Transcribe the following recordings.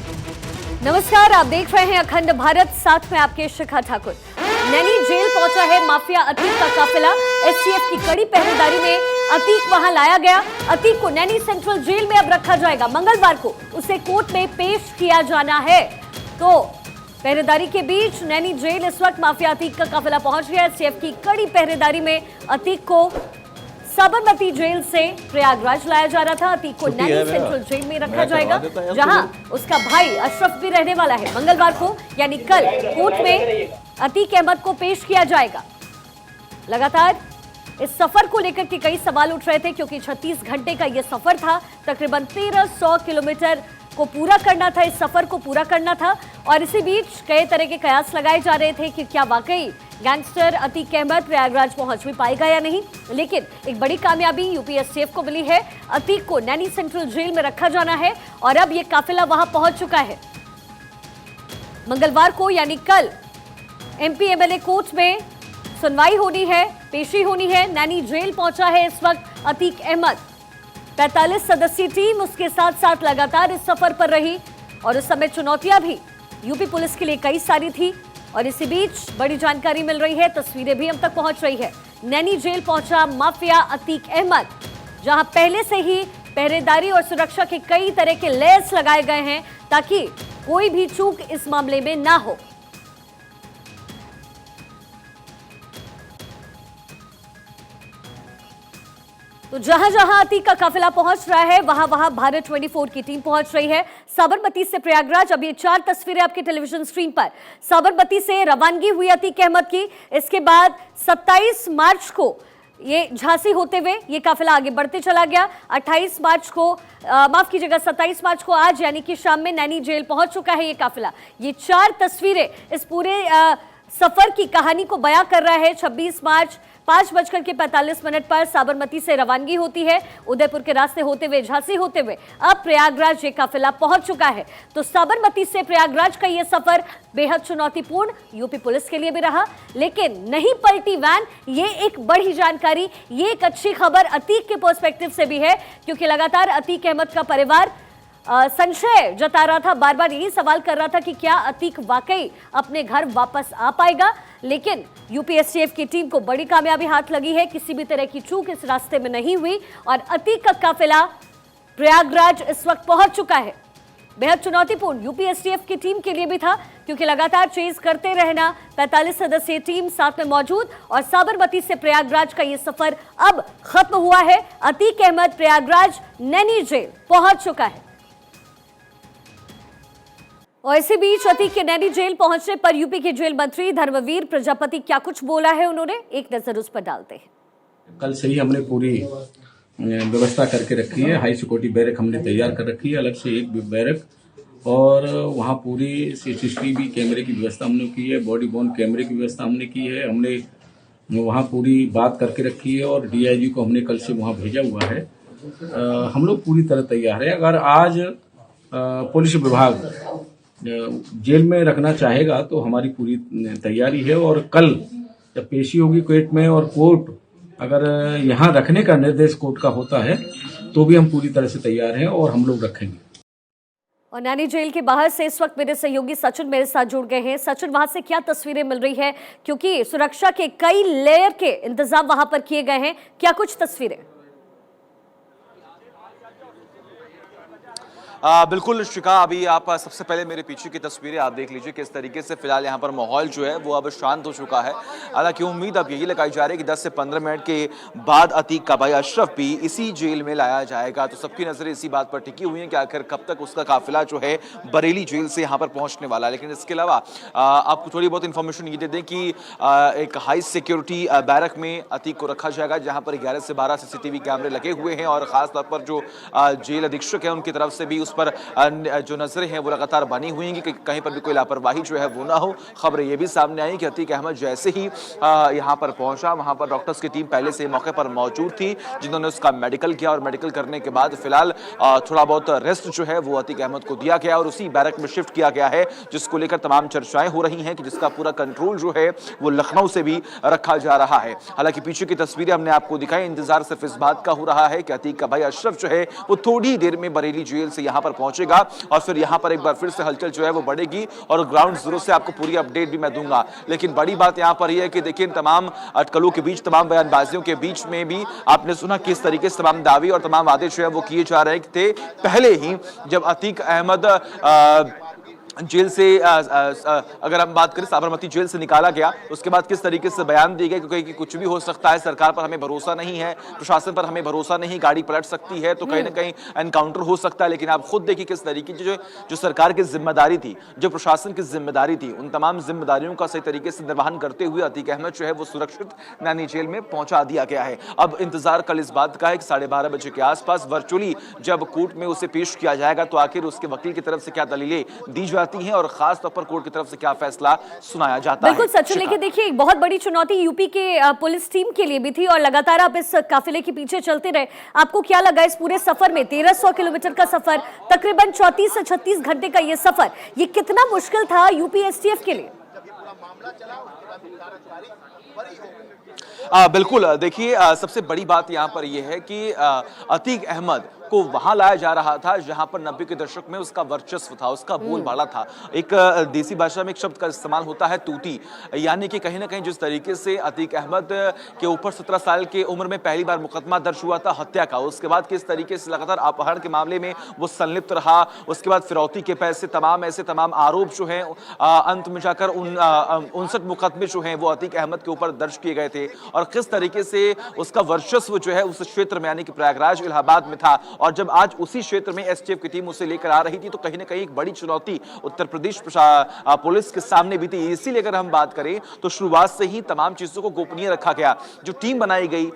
नमस्कार, आप देख रहे हैं अखंड भारत, साथ में आपके शिखा ठाकुर। नैनी जेल पहुंचा है माफिया अतीक का काफिला। एसटीएफ की कड़ी पहरेदारी में अतीक वहां लाया गया। अतीक को नैनी सेंट्रल जेल में अब रखा जाएगा। मंगलवार को उसे कोर्ट में पेश किया जाना है। तो पहरेदारी के बीच नैनी जेल इस वक्त माफिया अतीक का काफिला पहुंच गया। एसटीएफ की कड़ी पहरेदारी में अतीक को साबरमती जेल से प्रयागराज लाया जा रहा था। अतीक को नैनी सेंट्रल जेल में रखा जाएगा, जहां उसका भाई अशरफ भी रहने वाला है। मंगलवार को यानी कल कोर्ट में अतीक अहमद को पेश किया जाएगा। लगातार इस सफर को लेकर के कई सवाल उठ रहे थे, क्योंकि 36 घंटे का यह सफर था। तकरीबन 1300 किलोमीटर को पूरा करना था, इस सफर को पूरा करना था। और इसी बीच कई तरह के कयास लगाए जा रहे थे कि क्या वाकई गैंगस्टर अतीक अहमद प्रयागराज पहुंच भी पाएगा या नहीं। लेकिन एक बड़ी कामयाबी यूपी एसटीएफ को मिली है। अतीक को नैनी सेंट्रल जेल में रखा जाना है और अब यह काफिला वहां पहुंच चुका है। मंगलवार को यानी कल एमपी एमएलए कोर्ट में सुनवाई होनी है, पेशी होनी है। नैनी जेल पहुंचा है इस वक्त अतीक अहमद। 45 सदस्यीय टीम उसके साथ साथ लगातार इस सफर पर रही और उस समय चुनौतियां भी यूपी पुलिस के लिए कई सारी थी। और इसी बीच बड़ी जानकारी मिल रही है, तस्वीरें भी हम तक पहुंच रही है। नैनी जेल पहुंचा माफिया अतीक अहमद, जहां पहले से ही पहरेदारी और सुरक्षा के कई तरह के लेयर्स लगाए गए हैं ताकि कोई भी चूक इस मामले में ना हो। तो जहां जहां अतीक का काफिला पहुंच रहा है, वहां वहां भारत 24 की टीम पहुंच रही है। साबरमती से प्रयागराज, अब ये 4 तस्वीरें आपके टेलीविजन स्क्रीन पर। साबरमती से रवानगी हुई अतीक अहमद की। इसके बाद 27 मार्च को ये झांसी होते हुए ये काफिला आगे बढ़ते चला गया। 28 मार्च को माफ कीजिएगा 27 मार्च को आज यानी कि शाम में नैनी जेल पहुंच चुका है ये काफिला। ये 4 तस्वीरें इस पूरे सफर की कहानी को बयां कर रहा है। 26 मार्च 5:45 पर साबरमती से रवानगी होती है। उदयपुर के रास्ते होते हुए, झांसी होते हुए अब प्रयागराज ये काफिला पहुंच चुका है। तो साबरमती से प्रयागराज का ये सफर बेहद चुनौतीपूर्ण यूपी पुलिस के लिए भी रहा, लेकिन नहीं पलटी वैन। ये एक बड़ी जानकारी, ये एक अच्छी खबर अतीक के पर्सपेक्टिव से भी है, क्योंकि लगातार अतीक अहमद का परिवार संशय जता रहा था, बार बार यही सवाल कर रहा था कि क्या अतीक वाकई अपने घर वापस आ पाएगा। लेकिन यूपी एसटीएफ की टीम को बड़ी कामयाबी हाथ लगी है। किसी भी तरह की चूक इस रास्ते में नहीं हुई और अतीक का काफिला प्रयागराज इस वक्त पहुंच चुका है। बेहद चुनौतीपूर्ण यूपी एसटीएफ की टीम के लिए भी था, क्योंकि लगातार चेज करते रहना। 45 सदस्यीय टीम साथ में मौजूद और साबरमती से प्रयागराज का यह सफर अब खत्म हुआ है। अतीक अहमद प्रयागराज नैनी जेल पहुंच चुका है। और इसी बीच अतीक के नैनी जेल पहुंचने पर यूपी के जेल मंत्री धर्मवीर प्रजापति क्या कुछ बोला है उन्होंने, एक नजर उस पर डालते हैं। कल से ही हमने पूरी व्यवस्था करके रखी है। हाई सिक्योरिटी बैरक हमने तैयार कर रखी है, अलग से एक बैरक, और वहाँ पूरी सीसीटीवी कैमरे की व्यवस्था हमने की है, बॉडी बॉर्न कैमरे की व्यवस्था हमने की है। हमने वहाँ पूरी बात करके रखी है और डीआईजी को हमने कल से वहाँ भेजा हुआ है। हम लोग पूरी तरह तैयार है। अगर आज पुलिस विभाग जेल में रखना चाहेगा तो हमारी पूरी तैयारी है। और कल जब पेशी होगी कोर्ट में और कोर्ट अगर यहाँ रखने का निर्देश कोर्ट का होता है तो भी हम पूरी तरह से तैयार हैं और हम लोग रखेंगे। और नैनी जेल के बाहर से इस वक्त मेरे सहयोगी सचिन मेरे साथ जुड़ गए हैं। सचिन, वहां से क्या तस्वीरें मिल रही है, क्योंकि सुरक्षा के कई लेयर के इंतजाम वहां पर किए गए हैं, क्या कुछ तस्वीरें? बिल्कुल शिखा, अभी आप सबसे पहले मेरे पीछे की तस्वीरें आप देख लीजिए किस तरीके से फिलहाल यहाँ पर माहौल जो है वो अब शांत हो चुका है। हालांकि उम्मीद अब यही लगाई जा रही है कि 10 से 15 मिनट के बाद अतीक का भाई अशरफ भी इसी जेल में लाया जाएगा। तो सबकी नजरें इसी बात पर टिकी हुई हैं कि आखिर कब तक उसका काफिला जो है बरेली जेल से यहाँ पर पहुँचने वाला है। लेकिन इसके अलावा आपको थोड़ी बहुत इन्फॉर्मेशन ये दे दें कि एक हाई सिक्योरिटी बैरक में अतीक को रखा जाएगा, जहाँ पर 11 से 12 CCTV कैमरे लगे हुए हैं। और खासतौर पर जो जेल अधीक्षक है उनकी तरफ से भी उस पर जो नजरें हैं वो लगातार बनी हुई हैं कि कहीं पर भी कोई लापरवाही जो है वो ना हो। खबरें ये भी सामने आई कि अतीक अहमद जैसे ही यहाँ पर पहुंचा, वहां पर डॉक्टर्स की टीम पहले से मौके पर मौजूद थी, जिन्होंने उसका मेडिकल किया। और मेडिकल करने के बाद फिलहाल थोड़ा बहुत रेस्ट जो है वो अतीक अहमद को दिया गया और उसी बैरक में शिफ्ट किया गया है, जिसको लेकर तमाम चर्चाएं हो रही हैं कि जिसका पूरा कंट्रोल जो है वो लखनऊ से भी रखा जा रहा है। हालांकि पीछे की तस्वीरें हमने आपको दिखाई, इंतजार सिर्फ इस बात का हो रहा है कि अतीक का भाई अशरफ जो है वो थोड़ी देर में बरेली जेल से यहाँ यहाँ पर पहुंचेगा और फिर यहाँ पर एक बार फिर से हलचल जो है वो बढ़ेगी और ग्राउंड जीरो से आपको पूरी अपडेट भी मैं दूंगा। लेकिन बड़ी बात यहाँ पर यह है कि देखिए तमाम अटकलों के बीच, तमाम बयानबाजियों के बीच में भी आपने सुना किस तरीके से तमाम दावे और तमाम वादे जो है वो किए जा रहे थे पहले ही जब अतीक अहमद जेल से अगर हम बात करें साबरमती जेल से निकाला गया, उसके बाद किस तरीके से बयान दिए गए क्योंकि कुछ भी हो सकता है, सरकार पर हमें भरोसा नहीं है, प्रशासन पर हमें भरोसा नहीं, गाड़ी पलट सकती है तो कहीं ना कहीं एनकाउंटर हो सकता है। लेकिन आप खुद देखिए किस तरीके की जो सरकार की जिम्मेदारी थी, जो प्रशासन की जिम्मेदारी थी, उन तमाम जिम्मेदारियों का सही तरीके से निर्वहन करते हुए अतीक अहमद जो है वो सुरक्षित नैनी जेल में पहुंचा दिया गया है। अब इंतजार कल इस बात का है कि 12:30 बजे के आसपास वर्चुअली जब कोर्ट में उसे पेश किया जाएगा तो आखिर उसके वकील की तरफ से क्या दलीलें दी जाती हैं और खास तौर पर कोर्ट की तरफ से क्या फैसला सुनाया जाता है। बिल्कुल सचिन, लेकिन देखिए एक बहुत बड़ी चुनौती यूपी के पुलिस टीम के लिए भी थी और लगातार आप इस काफिले के पीछे चलते रहे। आपको क्या लगा इस पूरे सफर में, 1300 किलोमीटर का सफर, तकरीबन 34 से 36 घंटे का ये सफर, ये कितना मुश्किल था यूपी एसटीएफ के लिए? बिल्कुल, देखिए सबसे बड़ी बात यहाँ पर यह है कि अतीक अहमद को वहां लाया जा रहा था जहां पर 90 के दशक में उसका वर्चस्व था, उसका बोलबाला था। एक देसी भाषा में एक शब्द का इस्तेमाल होता है तूती, यानी कि कहीं ना कहीं जिस तरीके से अतीक अहमद के ऊपर 17 साल की उम्र में पहली बार मुकदमा दर्ज हुआ था हत्या का, उसके बाद किस तरीके से लगातार अपहरण के मामले में वो संलिप्त रहा, उसके बाद फिरौती के पैसे, तमाम आरोप जो हैं अंत में जाकर 59 मुकदमे जो हैं वो अतीक अहमद के ऊपर दर्ज किए गए थे और किस तरीके से उसका वर्चस्व जो है उस क्षेत्र में यानी कि प्रयागराज इलाहाबाद में था। और जब आज उसी क्षेत्र में एसटीएफ की टीम उसे लेकर आ रही थी तो कहीं ना कहीं एक बड़ी चुनौती उत्तर प्रदेश पुलिस के सामने भी थी। इसीलिए अगर हम बात करें तो शुरुआत से ही तमाम चीजों को गोपनीय रखा गया। जो टीम बनाई गई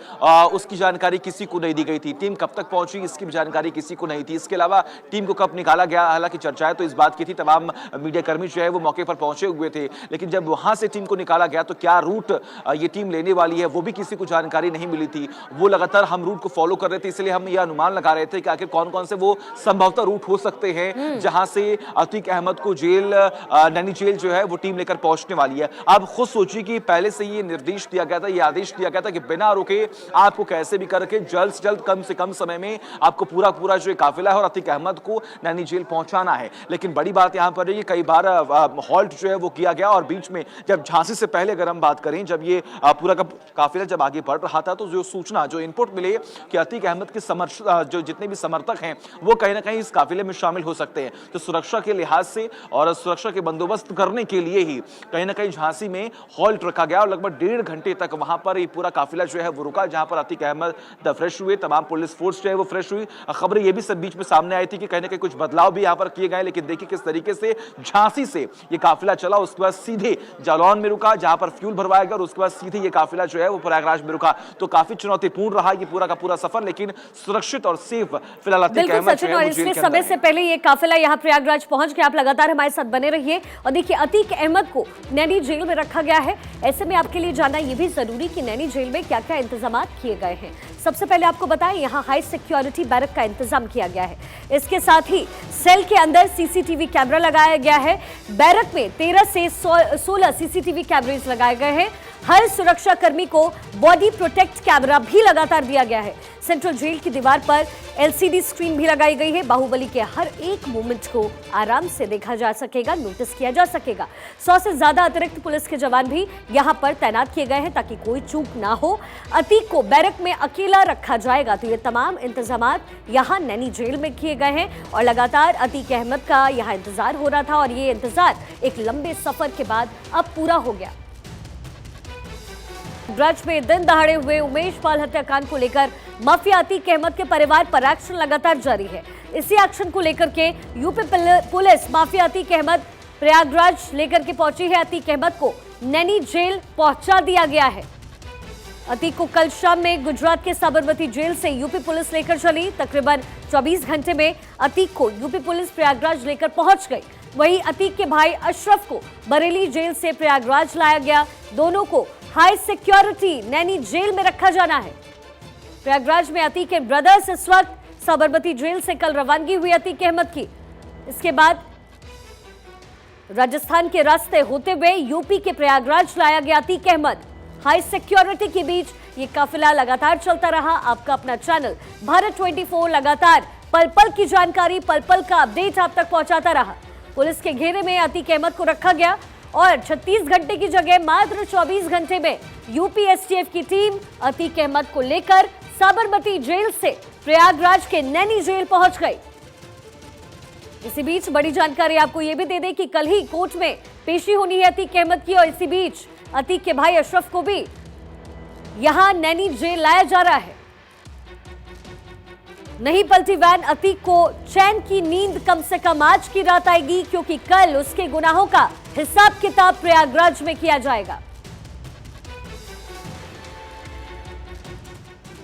उसकी जानकारी किसी को नहीं दी गई थी, टीम कब तक पहुंची इसकी जानकारी किसी को नहीं थी। इसके अलावा टीम को कब निकाला गया, हालांकि चर्चाएं तो इस बात की थी, तमाम मीडिया कर्मी जो है वो मौके पर पहुंचे हुए थे, लेकिन जब वहां से टीम को निकाला गया तो क्या रूट ये टीम लेने वाली है वो भी किसी को जानकारी नहीं मिली थी। वो लगातार हम रूट को फॉलो कर रहे थे, इसलिए हम ये अनुमान लगा रहे थे कि आखिर कौन कौन से वो संभवतः रूट हो सकते हैं जहां से अतीक अहमद को जेल नैनी जेल जो है वो टीम लेकर पहुंचने वाली है। आप खुद सोचिए कि पहले से ये निर्देश दिया गया था, ये आदेश दिया गया था कि बिना रुके आपको कैसे भी करके जल्द से जल्द कम से कम समय में आपको पूरा जो काफिला है और अतीक अहमद को नैनी जेल पहुंचाना है। लेकिन बड़ी बात यहां पर है कई बार हॉल्ट जो है वो किया गया और बीच में जब झांसी से पहले अगर हम बात करें, जब ये पूरा का काफिला जब आगे बढ़ रहा था तो जो सूचना, जो इनपुट मिले कि अतीक अहमद के जो जितने भी समर्थक हैं वो कहीं ना कहीं इस काफिले में शामिल हो सकते हैं, तो सुरक्षा के लिहाज से और सुरक्षा के बंदोबस्त करने के लिए ही कहीं ना कहीं झांसी में हॉल्ट रखा गया और लगभग 1.5 घंटे तक वहां पर ये पूरा काफिला जो है वो रुका, जहां पर अतीक अहमद फ्रेश हुए, तमाम पुलिस फोर्स जो है वो फ्रेश हुई। खबरें ये भी सब बीच में सामने आई थी कि कहीं ना कहीं कुछ बदलाव भी यहां पर किए गए, लेकिन देखिए किस तरीके से झांसी से ये काफिला चला, उसके बाद सीधे जालौन में रुका जहां पर फ्यूल भरवाया गया और उसके बाद सीधे ये काफिला जो है वो प्रयागराज में रुका। तो काफी चुनौतीपूर्ण रहा ये पूरा का पूरा सफर, लेकिन सुरक्षित और सेफ फिलहाल अतीक अहमद जो है वो जेल के अंदर समय से पहले ये काफिला यहाँ प्रयागराज पहुंच गया। आप लगातार हमारे साथ बने रहिए और देखिए अतीक अहमद को नैनी जेल में रखा गया है। ऐसे में आपके लिए जानना ये भी जरूरी कि नैनी जेल में क्या क्या इंतजाम किए गए हैं। सबसे पहले आपको बताएं यहाँ हाई सिक्योरिटी बैरक का इंतजाम किया गया है। इसके साथ ही सेल के अंदर सीसीटीवी कैमरा लगाया गया है। बैरक में 13 से 16 सीसीटीवी कैमरेज लगाए गए हैं। हर सुरक्षा कर्मी को बॉडी प्रोटेक्ट कैमरा भी लगातार दिया गया है। सेंट्रल जेल की दीवार पर एलसीडी स्क्रीन भी लगाई गई है। बाहुबली के हर एक मूवमेंट को आराम से देखा जा सकेगा, नोटिस किया जा सकेगा। 100 से ज्यादा अतिरिक्त पुलिस के जवान भी यहां पर तैनात किए गए हैं ताकि कोई चूक ना हो। अतीक को बैरक में अकेला रखा जाएगा, तो ये तमाम इंतजाम यहां नैनी जेल में किए गए हैं और लगातार अतीक अहमद का यहां इंतजार हो रहा था और ये इंतजार एक लंबे सफर के बाद अब पूरा हो गया। ब्रज में दिन दहाड़े हुए उमेश पाल हत्याकांड को लेकर माफिया अतीक अहमद के परिवार पर एक्शन लगातार जारी है। इसी एक्शन को लेकर के UP police mafia Atiq Ahmed Prayagraj लेकर के पहुंची है। अतीक अहमद को नैनी जेल पहुंचा दिया गया है। अतीक को कल शाम में गुजरात के साबरमती जेल से यूपी पुलिस लेकर चली। तकरीबन 24 घंटे में अतीक को यूपी पुलिस प्रयागराज लेकर पहुंच गई। वहीं अतीक के भाई अशरफ को बरेली जेल से प्रयागराज लाया गया। दोनों को हाई सिक्योरिटी नैनी जेल में रखा जाना है। प्रयागराज में अतीक के ब्रदर्स इस वक्त साबरमती जेल से कल रवानगी हुई अतीक अहमद की। इसके बाद राजस्थान के रास्ते होते हुए यूपी के प्रयागराज लाया गया अतीक अहमद। हाई सिक्योरिटी के बीच ये काफिला लगातार चलता रहा। आपका अपना चैनल भारत 24 लगातार पल पल की जानकारी, पल पल का अपडेट आप तक पहुंचाता रहा। पुलिस के घेरे में अतीक अहमद को रखा गया और 36 घंटे की जगह मात्र 24 घंटे में यूपी एसटीएफ की टीम अतीक अहमद को लेकर साबरमती जेल से प्रयागराज के नैनी जेल पहुंच गई। इसी बीच बड़ी जानकारी आपको यह भी दे दें कि कल ही कोर्ट में पेशी होनी है अतीक अहमद की और इसी बीच अतीक के भाई अशरफ को भी यहां नैनी जेल लाया जा रहा है। नहीं पलटी वैन, अतीक को चैन की नींद कम से कम आज की रात आएगी, क्योंकि कल उसके गुनाहों का हिसाब किताब प्रयागराज में किया जाएगा।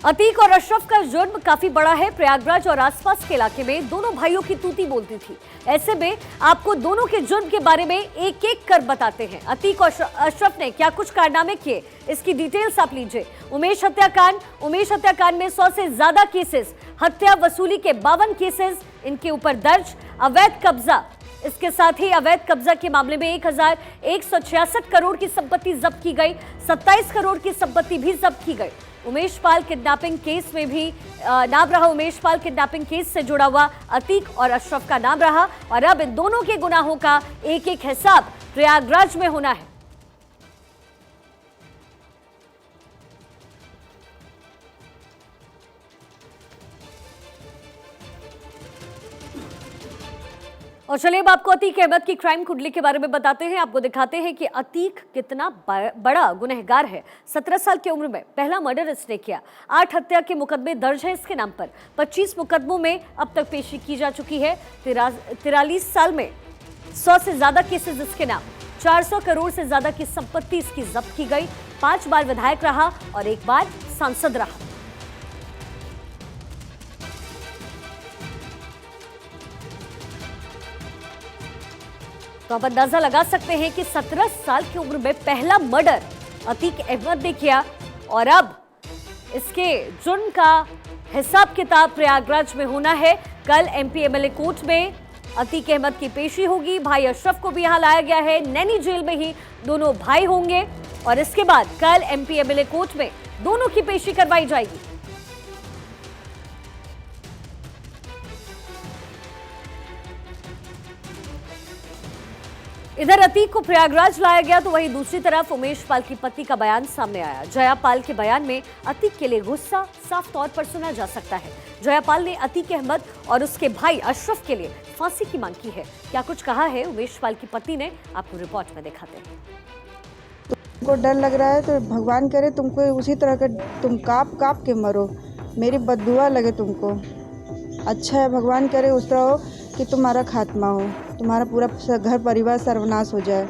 अतीक और अशरफ का जुर्म काफी बड़ा है। प्रयागराज और आसपास के इलाके में दोनों भाइयों की तूती बोलती थी। ऐसे में आपको दोनों के जुर्म के बारे में एक एक कर बताते हैं। अतीक और अशरफ ने क्या कुछ कारनामे किए, इसकी डिटेल्स आप लीजिए। उमेश हत्याकांड में 100 से ज्यादा केसेस, हत्या वसूली के 52 केसेस इनके ऊपर दर्ज। अवैध कब्जा, इसके साथ ही अवैध कब्जा के मामले में 1166 करोड़ की संपत्ति जब्त की गई। 27 करोड़ की संपत्ति भी जब्त की गई। उमेश पाल किडनैपिंग केस में भी नाम रहा। उमेश पाल किडनैपिंग केस से जुड़ा हुआ अतीक और अशरफ का नाम रहा और अब इन दोनों के गुनाहों का एक एक हिसाब प्रयागराज में होना है। और चलिए अब आपको अतीक अहमद की क्राइम कुंडली के बारे में बताते हैं। आपको दिखाते हैं कि अतीक कितना बड़ा गुनहगार है। 17 साल की उम्र में पहला मर्डर इसने किया। 8 हत्या के मुकदमे दर्ज है इसके नाम पर। 25 मुकदमों में अब तक पेशी की जा चुकी है। 43 साल में 100 से ज्यादा केसेस इसके नाम। 400 करोड़ से ज्यादा की संपत्ति इसकी जब्त की गई। 5 बार विधायक रहा और 1 बार सांसद रहा। तो आप अंदाजा लगा सकते हैं कि 17 साल की उम्र में पहला मर्डर अतीक अहमद ने किया और अब इसके जुर्म का हिसाब किताब प्रयागराज में होना है। कल एमपी एमएलए कोर्ट में अतीक अहमद की पेशी होगी। भाई अशरफ को भी यहां लाया गया है। नैनी जेल में ही दोनों भाई होंगे और इसके बाद कल एमपी एमएलए कोर्ट में दोनों की पेशी करवाई जाएगी। इधर अतीक को प्रयागराज लाया गया तो वहीं दूसरी तरफ उमेश पाल की पत्नी का बयान सामने आया। जया पाल के बयान में अतीक के लिए गुस्सा साफ तौर पर सुना जा सकता है। जया पाल ने अतीक अहमद और उसके भाई अशरफ के लिए फांसी की मांग की है। क्या कुछ कहा है उमेश पाल की पत्नी ने, आपको रिपोर्ट में दिखाते हैं। तुमको डर लग रहा है तो भगवान करे तुमको उसी तरह का तुम काप काप के मरो, मेरी बद्दुआ लगे तुमको। अच्छा है, भगवान करे उस तरह हो कि तुम्हारा खात्मा हो, तुम्हारा पूरा घर परिवार सर्वनाश हो जाए।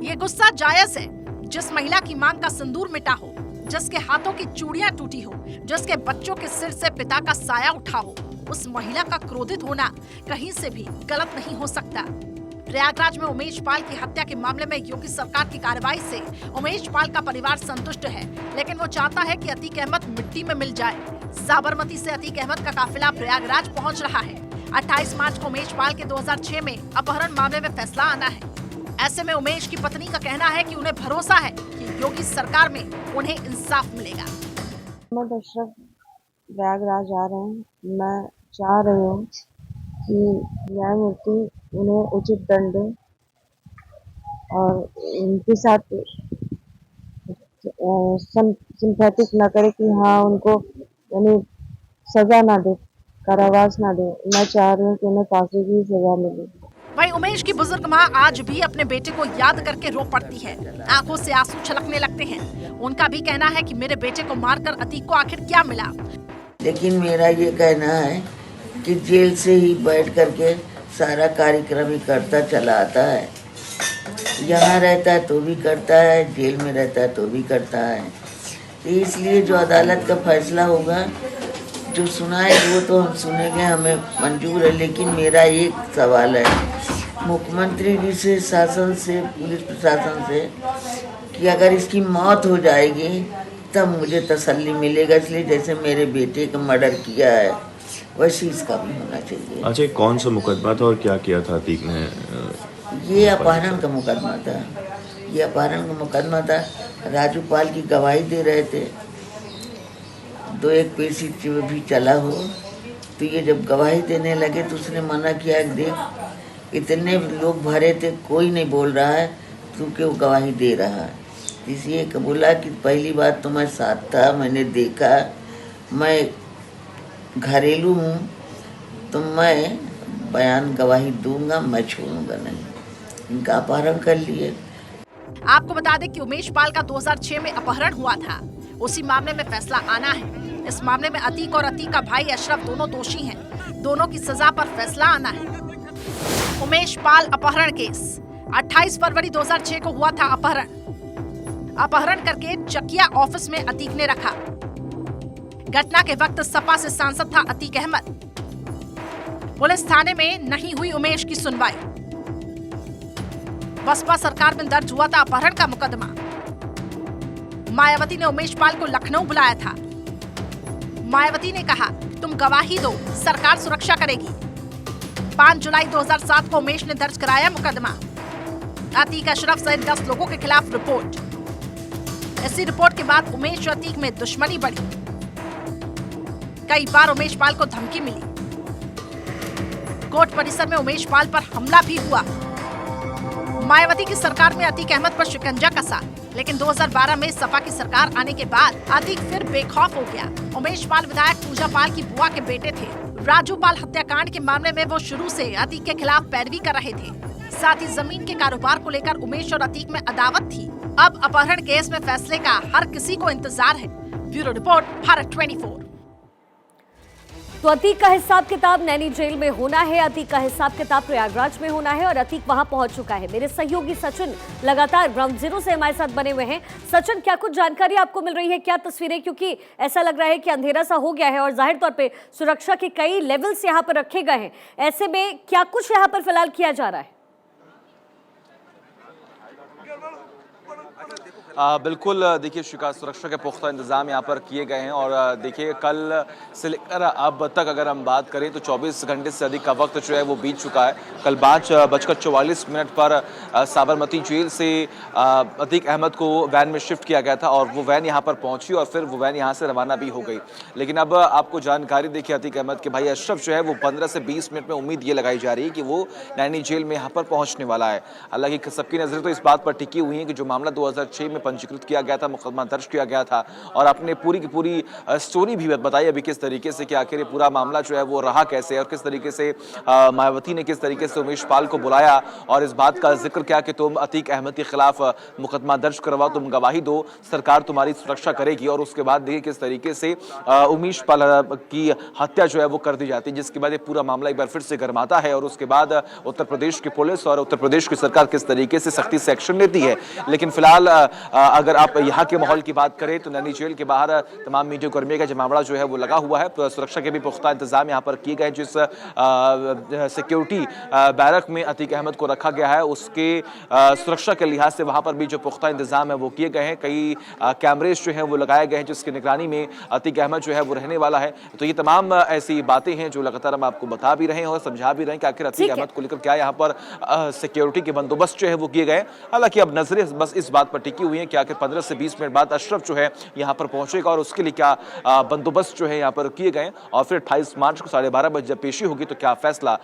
ये गुस्सा जायज है। जिस महिला की मांग का सिंदूर मिटा हो, जिसके हाथों की चूड़ियां टूटी हो, जिसके बच्चों के सिर से पिता का साया उठा हो, उस महिला का क्रोधित होना कहीं से भी गलत नहीं हो सकता। प्रयागराज में उमेश पाल की हत्या के मामले में योगी सरकार की कार्रवाई से उमेश पाल का परिवार संतुष्ट है, लेकिन वो चाहता है कि अतीक अहमद मिट्टी में मिल जाए। साबरमती से अतीक अहमद का काफिला प्रयागराज पहुंच रहा है। 28 मार्च को उमेश पाल के 2006 में अपहरण मामले में फैसला आना है। ऐसे में उमेश की पत्नी का कहना है कि उन्हें भरोसा है कि योगी सरकार में उन्हें इंसाफ मिलेगा। मोहम्मद अशरफ प्रयागराज आ रहे हैं। मैं चाह रही हूँ कि न्यायमूर्ति उन्हें उचित दंड दें और उनके साथ सिंपैथिक न करे कि हाँ उनको यानी सजा ना दे, कारावास ना दे। मैं चाह रही हूँ कि उन्हें फांसी की सजा मिले। वहीं उमेश की बुजुर्ग मां आज भी अपने बेटे को याद करके रो पड़ती है। आंखों से आंसू छलकने लगते हैं। उनका भी कहना है कि मेरे बेटे को मारकर अतीक को आखिर क्या मिला। लेकिन मेरा ये कहना है कि जेल से ही बैठ करके सारा कार्यक्रम ही करता चला आता है। यहाँ रहता है तो भी करता है, जेल में रहता है तो भी करता है। तो इसलिए जो अदालत का फैसला होगा, जो सुनाएगी वो तो हम सुनेंगे, हमें मंजूर है। लेकिन मेरा एक सवाल है मुख्यमंत्री जी से, शासन से, पुलिस प्रशासन से कि अगर इसकी मौत हो जाएगी तब मुझे तसल्ली मिलेगा। इसलिए जैसे मेरे बेटे का मर्डर किया है वैसे इसका भी होना चाहिए। अच्छा, कौन सा मुकदमा था और क्या किया था अतीक ने? ये अपहरण का मुकदमा था। ये अपहरण का मुकदमा था। राजू पाल की गवाही दे रहे थे, 2-1 पेशी भी चला हो तो ये जब गवाही देने लगे तो उसने मना किया कि देख इतने लोग भरे थे, कोई नहीं बोल रहा है, तू क्यों गवाही दे रहा है। इसलिए बोला कि पहली बात तो मैं साथ था, मैंने देखा, मैं घरेलू हूँ, तो मैं बयान गवाही दूंगा, मैं छोड़ूंगा नहीं। इनका अपहरण कर लिए। आपको बता दें कि उमेश पाल का 2006 में अपहरण हुआ था। उसी मामले में फैसला आना है। इस मामले में अतीक और अतीक का भाई अशरफ दोनों दोषी हैं। दोनों की सजा पर फैसला आना है। उमेश पाल अपहरण केस 28 फरवरी 2006 को हुआ था अपहरण। अपहरण करके चकिया ऑफिस में अतीक ने रखा। घटना के वक्त सपा से सांसद था अतीक अहमद। पुलिस थाने में नहीं हुई उमेश की सुनवाई। बसपा सरकार में दर्ज हुआ था अपहरण का मुकदमा। मायावती ने उमेश पाल को लखनऊ बुलाया था। मायावती ने कहा, तुम गवाही दो, सरकार सुरक्षा करेगी। 5 जुलाई 2007 को उमेश ने दर्ज कराया मुकदमा। अतीक अशरफ सहित 10 लोगों के खिलाफ रिपोर्ट। इसी रिपोर्ट के बाद उमेश और अतीक में दुश्मनी बढ़ी। कई बार उमेश पाल को धमकी मिली। कोर्ट परिसर में उमेश पाल पर हमला भी हुआ। मायावती की सरकार में अतीक अहमद पर शिकंजा कसा, लेकिन 2012 में सपा की सरकार आने के बाद अतीक फिर बेखौफ हो गया। उमेश पाल विधायक पूजा पाल की बुआ के बेटे थे। राजू पाल हत्याकांड के मामले में वो शुरू से अतीक के खिलाफ पैरवी कर रहे थे। साथ ही जमीन के कारोबार को लेकर उमेश और अतीक में अदावत थी। अब अपहरण केस में फैसले का हर किसी को इंतजार है। Bureau report, Bharat 24। तो अतीक का हिसाब किताब नैनी जेल में होना है, अतीक का हिसाब किताब प्रयागराज में होना है और अतीक वहां पहुंच चुका है। मेरे सहयोगी सचिन लगातार ग्राउंड जीरो से हमारे साथ बने हुए हैं। सचिन, क्या कुछ जानकारी आपको मिल रही है, क्या तस्वीरें? क्योंकि ऐसा लग रहा है कि अंधेरा सा हो गया है और जाहिर तौर पे सुरक्षा के कई लेवल्स यहाँ पर रखे गए हैं। ऐसे में क्या कुछ यहाँ पर फिलहाल किया जा रहा है? बिल्कुल, देखिए शिका, सुरक्षा के पुख्ता इंतजाम यहाँ पर किए गए हैं और देखिए कल से लेकर अब तक अगर हम बात करें तो 24 घंटे से अधिक का वक्त जो है वो बीत चुका है। कल 5:44 पर साबरमती जेल से अतीक अहमद को वैन में शिफ्ट किया गया था और वो वैन यहाँ पर पहुंची और फिर वो वैन यहाँ से रवाना भी हो गई। लेकिन अब आपको जानकारी देखिए, अतीक अहमद के भाई अशरफ जो है वो 15 से 20 मिनट में उम्मीद ये लगाई जा रही है कि वो नैनी जेल में यहाँ पर पहुँचने वाला है। हालांकि सबकी नजरें तो इस बात पर टिकी हुई है कि जो मामला 2006 में पंजीकृत किया गया था, मुकदमा दर्ज किया गया था और आपने पूरी की पूरी स्टोरी भी बताई अभी किस तरीके से कि आखिर ये पूरा मामला जो है वो रहा कैसे और किस तरीके से मायावती ने किस तरीके से उमेश पाल को बुलाया और इस बात का जिक्र किया कि तुम अतीक अहमद के खिलाफ मुकदमा दर्ज करवाओ, तुम गवाही दो, सरकार तुम्हारी सुरक्षा करेगी। और उसके बाद देखिए किस तरीके से उमेश पाल की हत्या जो है वो कर दी जाती है, जिसके बाद ये पूरा मामला एक बार फिर से गर्माता है और उसके बाद उत्तर प्रदेश की पुलिस और उत्तर प्रदेश की सरकार किस तरीके से सख्ती से एक्शन लेती है। लेकिन फिलहाल अगर आप यहाँ के माहौल की बात करें तो नैनी जेल के बाहर तमाम मीडिया कर्मियों का जमावड़ा जो है वो लगा हुआ है। सुरक्षा के भी पुख्ता इंतजाम यहाँ पर किए गए। जिस सिक्योरिटी बैरक में अतीक अहमद को रखा गया है उसके सुरक्षा के लिहाज से वहाँ पर भी जो पुख्ता इंतजाम है वो किए गए हैं। कई कैमरेज जो हैं वो लगाए गए हैं जिसकी निगरानी में अतीक अहमद जो है वो रहने वाला है। तो ये तमाम ऐसी बातें हैं जो लगातार हम आपको बता भी रहे हैं और समझा भी रहे हैं कि आखिर अतीक अहमद को लेकर क्या यहाँ पर सिक्योरिटी के बंदोबस्त जो है वो किए गए। हालांकि अब नजरें बस इस बात पर टिकी हुई है कि आखिर 15 से 20 मिनट बाद अशरफ जो है यहाँ पर पहुंचेगा और उसके लिए क्या बंदोबस्त जो है यहाँ पर किए गए और फिर 28 मार्च को 12:30 बजे जब पेशी होगी तो क्या फैसला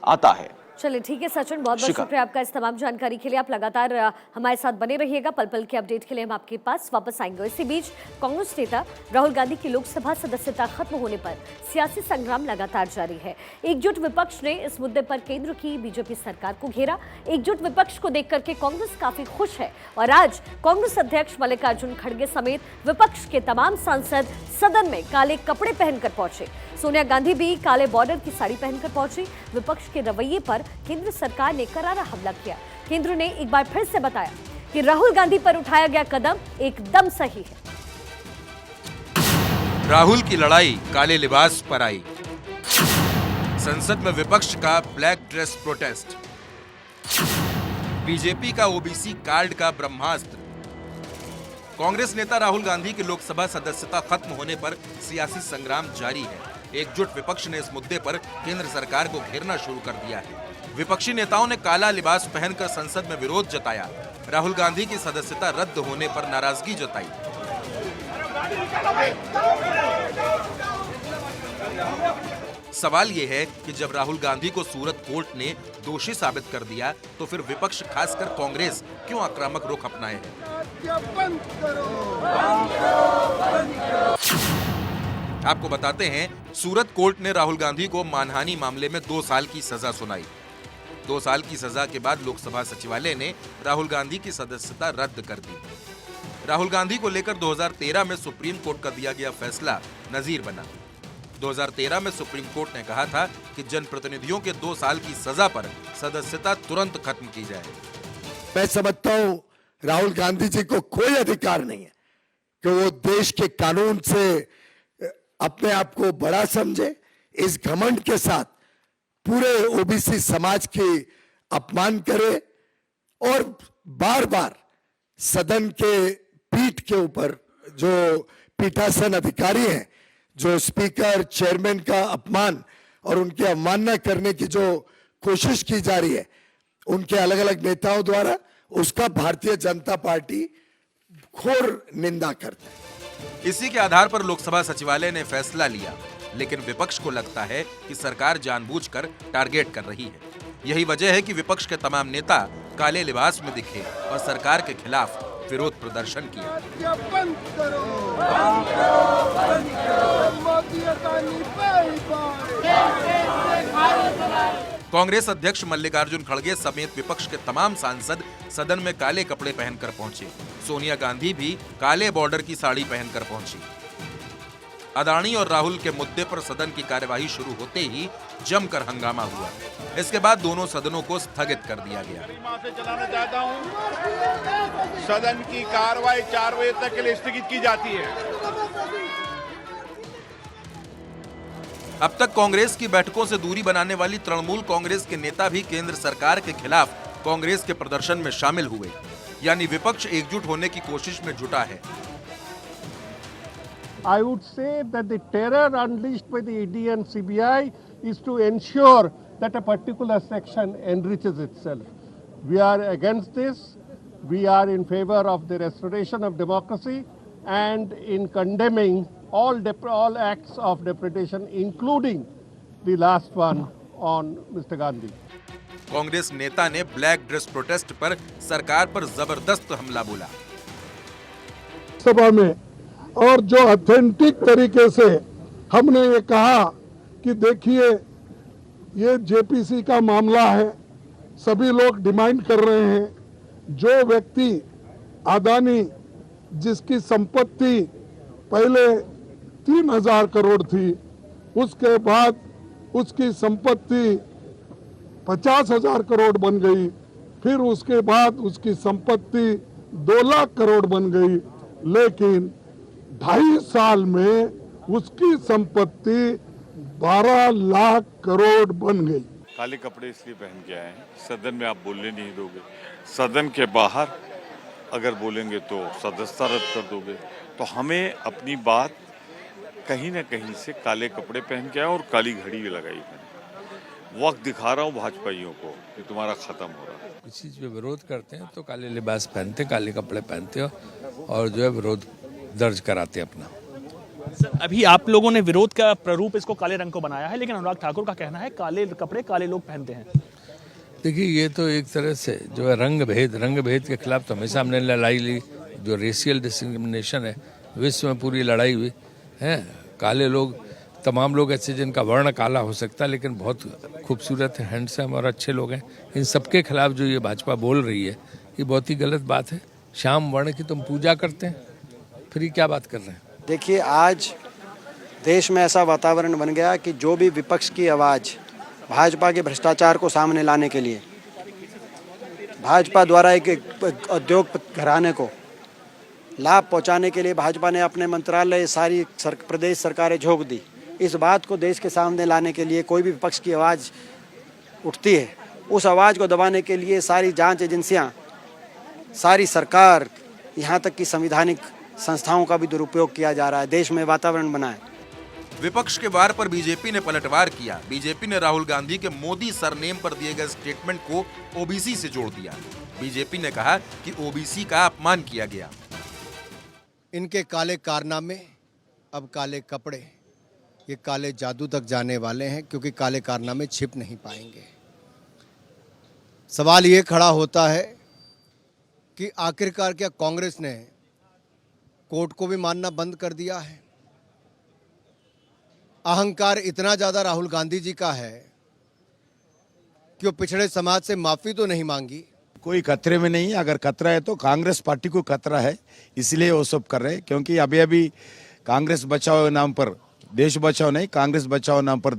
आता है। चलिए ठीक है सचिन, बहुत बहुत शुक्रिया आपका इस तमाम जानकारी के लिए। आप लगातार हमारे साथ बने रहिएगा। पल पल के अपडेट के लिए हम आपके पास वापस आएंगे। इसी बीच कांग्रेस नेता राहुल गांधी की लोकसभा सदस्यता खत्म होने पर सियासी संग्राम लगातार जारी है। एकजुट विपक्ष ने इस मुद्दे पर केंद्र की बीजेपी सरकार को घेरा। एकजुट विपक्ष को देख करके कांग्रेस काफी खुश है और आज कांग्रेस अध्यक्ष मल्लिकार्जुन खड़गे समेत विपक्ष के तमाम सांसद सदन में काले कपड़े पहनकर पहुंचे। सोनिया गांधी भी काले बॉर्डर की साड़ी पहनकर पहुंची। विपक्ष के रवैये पर केंद्र सरकार ने करारा हमला किया। केंद्र ने एक बार फिर से बताया कि राहुल गांधी पर उठाया गया कदम एकदम सही है। राहुल की लड़ाई काले लिबास पर आई। संसद में विपक्ष का ब्लैक ड्रेस प्रोटेस्ट। बीजेपी का ओबीसी कार्ड का ब्रह्मास्त्र। कांग्रेस नेता राहुल गांधी की लोकसभा सदस्यता खत्म होने पर सियासी संग्राम जारी है। एकजुट विपक्ष ने इस मुद्दे पर केंद्र सरकार को घेरना शुरू कर दिया है। विपक्षी नेताओं ने काला लिबास पहनकर संसद में विरोध जताया। राहुल गांधी की सदस्यता रद्द होने पर नाराजगी जताई। सवाल ये है कि जब राहुल गांधी को सूरत कोर्ट ने दोषी साबित कर दिया तो फिर विपक्ष खासकर कांग्रेस क्यों आक्रामक रुख अपनाए है? आपको बताते हैं, सूरत कोर्ट ने राहुल गांधी को मानहानि मामले में 2 साल की सजा सुनाई। 2 साल की सजा के बाद लोकसभा सचिवालय ने राहुल गांधी की सदस्यता रद्द कर दी। राहुल गांधी को लेकर 2013 में सुप्रीम कोर्ट का दिया गया फैसला नजीर बना। 2013 में सुप्रीम कोर्ट ने कहा था कि जनप्रतिनिधियों के 2 साल की सजा पर सदस्यता तुरंत खत्म की जाए। मैं समझता हूं राहुल गांधी जी को कोई अधिकार नहीं है कि वो देश के कानून से अपने आप को बड़ा समझे। इस घमंड के साथ पूरे ओबीसी समाज की अपमान करे और बार बार सदन के पीठ के ऊपर जो पीठासन अधिकारी हैं, जो स्पीकर चेयरमैन का अपमान और उनकी अवमानना करने की जो कोशिश की जा रही है उनके अलग अलग नेताओं द्वारा, उसका भारतीय जनता पार्टी घोर निंदा करता है। इसी के आधार पर लोकसभा सचिवालय ने फैसला लिया, लेकिन विपक्ष को लगता है कि सरकार जानबूझकर टारगेट कर रही है। यही वजह है कि विपक्ष के तमाम नेता काले लिबास में दिखे और सरकार के खिलाफ विरोध प्रदर्शन किया। कांग्रेस अध्यक्ष मल्लिकार्जुन खड़गे समेत विपक्ष के तमाम सांसद सदन में काले कपड़े पहनकर पहुंचे। सोनिया गांधी भी काले बॉर्डर की साड़ी पहनकर पहुंची। अदानी और राहुल के मुद्दे पर सदन की कार्यवाही शुरू होते ही जमकर हंगामा हुआ। इसके बाद दोनों सदनों को स्थगित कर दिया गया। से चलाना चाहता हूं, सदन की कार्रवाई 4 बजे तक के लिए स्थगित की जाती है। अब तक कांग्रेस की बैठकों से दूरी बनाने वाली तृणमूल कांग्रेस के नेता भी केंद्र सरकार के खिलाफ कांग्रेस के प्रदर्शन में शामिल हुए, यानी विपक्ष एकजुट होने की कोशिश में जुटा है। I would say that the terror unleashed by the ED and CBI is to ensure that a particular section enriches itself. We are against this. We are in favor of the restoration of democracy and in condemning all acts of depredation, including the last one on Mr. Gandhi. Congress नेता ने black dress protest पर सरकार पर जबरदस्त हमला बोला। सभा में और जो ऑथेंटिक तरीके से हमने ये कहा कि देखिए ये जेपीसी का मामला है, सभी लोग डिमांड कर रहे हैं, जो व्यक्ति अदानी जिसकी संपत्ति पहले 3,000 करोड़ थी, उसके बाद उसकी संपत्ति 50,000 करोड़ बन गई, फिर उसके बाद उसकी संपत्ति 2 लाख करोड़ बन गई, लेकिन 2.5 साल में उसकी संपत्ति 12 लाख करोड़ बन गई। काले कपड़े इसलिए पहन के आए हैं, सदन में आप बोलने नहीं दोगे, सदन के बाहर अगर बोलेंगे तो सदस्यता रद्द कर दोगे, तो हमें अपनी बात कहीं ना कहीं से काले कपड़े पहन के आए और काली घड़ी भी लगाई मैंने। वक्त दिखा रहा हूँ भाजपाइयों को कि तुम्हारा खत्म हो रहा है। किसी चीज पे विरोध करते हैं तो काले लिबास पहनते, काले कपड़े पहनते हो और जो है विरोध दर्ज कराते अपना। सर, अभी आप लोगों ने विरोध का प्रारूप इसको काले रंग को बनाया है, लेकिन अनुराग ठाकुर का कहना है काले कपड़े काले लोग पहनते हैं। देखिए ये तो एक तरह से जो है रंग भेद के खिलाफ तो हमेशा हमने लड़ाई ली। जो रेशियल डिस्क्रिमिनेशन है विश्व में पूरी लड़ाई हुई है। काले लोग तमाम लोग ऐसे जिनका वर्ण काला हो सकता है लेकिन बहुत खूबसूरत है, हैंडसम और अच्छे लोग हैं, इन सबके खिलाफ जो ये भाजपा बोल रही है ये बहुत ही गलत बात है। श्याम वर्ण की तुम पूजा करते हैं, फिर ये क्या बात कर रहे हैं? देखिए आज देश में ऐसा वातावरण बन गया कि जो भी विपक्ष की आवाज़ भाजपा के भ्रष्टाचार को सामने लाने के लिए, भाजपा द्वारा एक उद्योग घराने को लाभ पहुंचाने के लिए भाजपा ने अपने मंत्रालय सारी प्रदेश सरकारें झोंक दी। इस बात को देश के सामने लाने के लिए कोई भी विपक्ष की आवाज़ उठती है, उस आवाज़ को दबाने के लिए सारी जांच एजेंसियां, सारी सरकार, यहाँ तक कि संवैधानिक संस्थाओं का भी दुरुपयोग किया जा रहा है। देश में वातावरण बना है। विपक्ष के वार पर बीजेपी ने पलटवार किया। बीजेपी ने राहुल गांधी के मोदी सरनेम पर दिए गए स्टेटमेंट को ओबीसी से जोड़ दिया। बीजेपी ने कहा कि ओबीसी का अपमान किया गया। इनके काले कारनामे, अब काले कपड़े ये काले जादू तक जाने वाले हैं, क्योंकि काले कारनामे छिप नहीं पाएंगे। सवाल ये खड़ा होता है कि आखिरकार क्या कांग्रेस ने कोर्ट को भी मानना बंद कर दिया है? अहंकार इतना ज्यादा राहुल गांधी जी का है कि वो पिछड़े समाज से माफी तो नहीं मांगी। कोई खतरे में नहीं है, अगर खतरा है तो कांग्रेस पार्टी को खतरा है, इसलिए वो सब कर रहे हैं। क्योंकि अभी अभी कांग्रेस बचाओ नाम पर, देश बचाओ नहीं, कांग्रेस बचाओ नाम पर